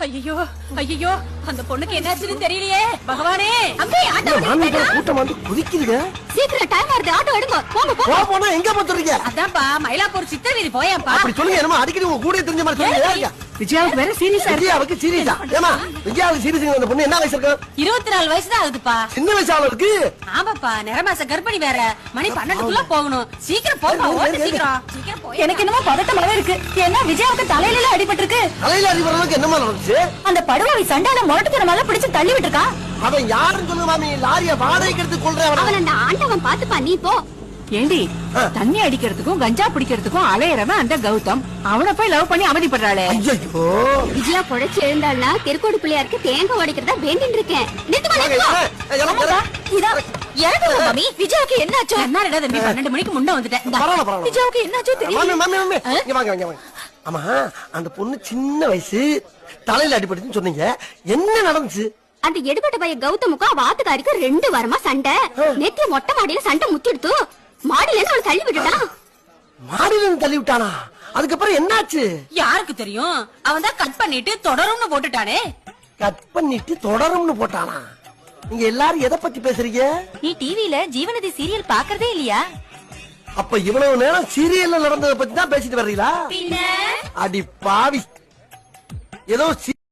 ஐயோ ஐயோ, அந்த பொண்ணுக்கு என்னாச்சுன்னு தெரியலையே. பகவானே, கூட்டம் வந்து குதிக்குதுங்க. சீக்கிரம் டைம் ஆகுது, ஆட்டோ எடுங்க. போங்க போனா எங்க போறீங்க? அதான்ப்பா மயிலாப்பூர் சித்தர் வீதி போயாப்பா. அப்படி சொல்லுங்க. என்னமா அடிக்கடி உங்க கூட தெரிஞ்ச மாதிரி சொல்லுங்க. விஜயாவுக்கு வேற சீரியஸா இருக்கு. விஜயாவுக்கு சீரியஸா? ஏமா விஜயாவுக்கு சீரியஸ்? அந்த பொண்ணு என்ன வயசு இருக்கு? 24 வயசு தான் ஆகுதுப்பா. சின்ன வயசால இருக்கு. ஆமாப்பா, நிறமாச கர்ப்பிணி வேற. மணி 12க்குள்ள போகணும். சீக்கிரம் போப்பா, ஓடு சீக்கிரம். சீக்கிரம் போய். எனக்கு என்னமோ பதட்டமாவே இருக்கு. ஏன்னா விஜயாவுக்கு தலையில அடிபட்டிருக்கு. தலையில அடிபடுறதுக்கு என்னமா நடந்துச்சு? அந்த படுவாவி சண்டால முரட்டுத்தனமால பிடிச்சு தள்ளி விட்டுருக்கா. அவன் யாருன்னு சொல்லுங்க மாமி. லாரிய வாடகைக்கு எடுத்து கொள்றவன் அவன். அந்த ஆண்டவன் பாத்துப்பா, நீ போ. ஏண்டி, தண்ணி அடிக்கிறதுக்கும் கஞ்சா பிடிக்கிறதுக்கும் அலையறவன் அந்த கௌதம். அவனை போய் லவ் பண்ணி அவதிப்படுறாளே. ஐயோ, விஜயா பொழைச்சு எழுந்தாள்னா திருக்கோடு பிள்ளையாருக்கு தேங்காய் உடைக்கிறதா வேண்டின்னு இருக்கேன். விஜயாவுக்கு என்னாச்சோ? என்னடா தம்பி, 12 மணிக்கு முன்ன வந்துட்டேன். விஜயாவுக்கு என்னாச்சோ தெரியல. ஆமா, அந்த பொண்ணு சின்ன வயசு, தலையில அடிபட்டுன்னு சொன்னீங்க. என்ன நடந்துச்சு? அந்த எடுபட்ட பையன் கௌதமுக்கும் அவ ஆத்துக்காரிக்கும் 2 வாரமா சண்டை. நேத்து மொட்டை மாடியில சண்டை முத்திடுத்து. மாடியில இருந்து அவளை தள்ளி விட்டுட்டான். மாடியில இருந்து தள்ளி விட்டானா? அதுக்கப்புறம் என்னாச்சு? யாருக்கு தெரியும்? அவன் தான் கட் பண்ணிட்டு தொடரும்னு போட்டுட்டானே. கட் பண்ணிட்டு தொடரும்னு போட்டானா? நீங்க எல்லாரும் எதை பத்தி பேசுறீங்க? நீ டிவில ஜீவநதி சீரியல் பாக்குறதே இல்லையா? அப்ப இவ்வளவு நேரம் சீரியல்ல நடந்ததை பத்தி தான் பேசிட்டு வர்றீங்களா? அடி பாவி, ஏதோ